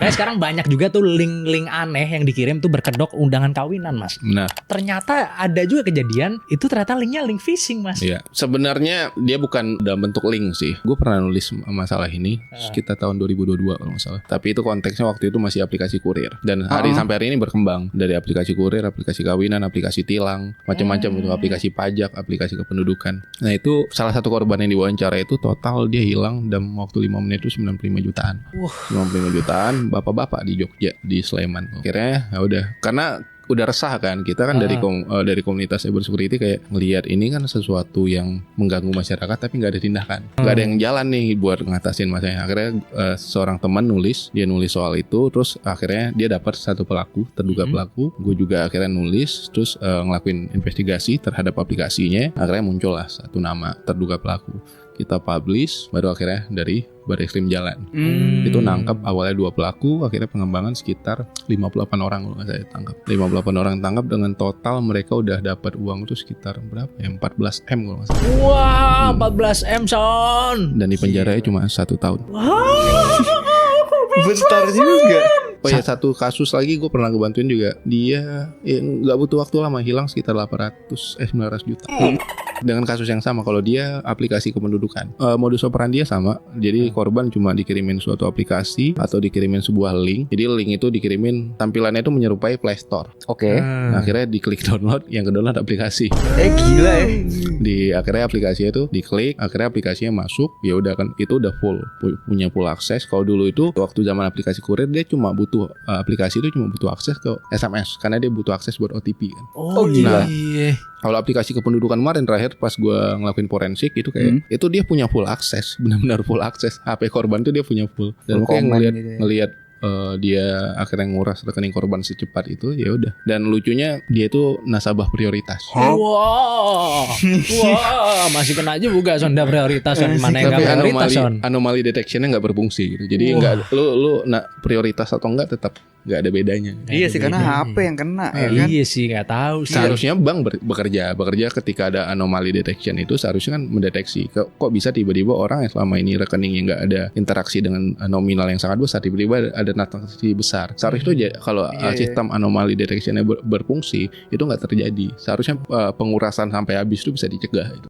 Makanya sekarang banyak juga tuh link-link aneh yang dikirim tuh berkedok undangan kawinan, Mas. Benar. Ternyata ada juga kejadian itu ternyata linknya link phishing, Mas. Iya. Sebenarnya dia bukan dalam bentuk link sih. Gue pernah nulis masalah ini sekitar tahun 2022 kalau nggak salah. Tapi itu konteksnya waktu itu masih aplikasi kurir. Dan sampai hari ini berkembang dari aplikasi kurir, aplikasi kawinan, aplikasi tilang, macam-macam itu, aplikasi pajak, aplikasi kependudukan. Nah itu salah satu korban yang diwawancara itu total dia hilang dalam waktu 5 menit itu 95 jutaan. 95 jutaan bapak-bapak di Jogja, di Sleman. Akhirnya ya udah, karena udah resah kan kita kan dari komunitas cyber security kayak ngelihat ini kan sesuatu yang mengganggu masyarakat tapi nggak ada tindakan, nggak ada yang jalan nih buat ngatasin masalahnya. Akhirnya seorang teman nulis soal itu, terus akhirnya dia dapat satu pelaku, terduga pelaku. Gue juga akhirnya nulis, terus ngelakuin investigasi terhadap aplikasinya. Akhirnya muncul lah satu nama terduga pelaku. Kita publish, baru akhirnya dari Barreskrim Jalan. Itu nangkap awalnya 2 pelaku, akhirnya pengembangan sekitar 58 orang kalau nggak saya tangkap. 58 orang tangkap dengan total mereka udah dapat uang itu sekitar berapa ya? 14 M kalau nggak salah. Wah, 14 M son. Dan di penjaranya cuma 1 tahun. Bentar juga. Oh ya, satu kasus lagi gue pernah ngebantuin juga. Dia nggak butuh waktu lama, hilang sekitar 900 juta. Dengan kasus yang sama, kalau dia aplikasi kependudukan, modus operandi dia sama. Jadi korban cuma dikirimin suatu aplikasi atau dikirimin sebuah link. Jadi link itu dikirimin, tampilannya itu menyerupai Play Store. Oke. Nah, akhirnya diklik download, yang ke-download aplikasi. Gila ya. Akhirnya aplikasinya itu diklik, akhirnya aplikasinya masuk. Ya udah kan, itu udah punya full akses. Kalau dulu itu waktu zaman aplikasi kurir, dia cuma butuh aplikasi itu cuma butuh akses ke SMS karena dia butuh akses buat OTP kan. Oh gila. iya. Kalau aplikasi kependudukan kemarin terakhir pas gue ngelakuin forensik itu kayak itu dia punya full akses, benar-benar full akses. HP korban tuh dia punya full. Dan kayak ngelihat dia akhirnya nguras rekening korban secepat itu, ya udah. Dan lucunya dia itu nasabah prioritas. Wah, masih kena juga sonda prioritas son. Mana yang Tapi nggak prioritas son? anomali detectionnya nggak berfungsi gitu. Jadi nggak lu prioritas atau enggak tetap nggak ada bedanya. Iya sih, karena HP yang kena ya kan. Iya sih, nggak tahu sih. Seharusnya bank bekerja ketika ada anomali detection itu seharusnya kan mendeteksi kok bisa tiba-tiba orang yang selama ini rekeningnya nggak ada interaksi dengan nominal yang sangat besar tiba-tiba ada transaksi besar. Seharusnya itu kalau sistem anomali detectionnya berfungsi itu nggak terjadi. Seharusnya pengurasan sampai habis itu bisa dicegah itu.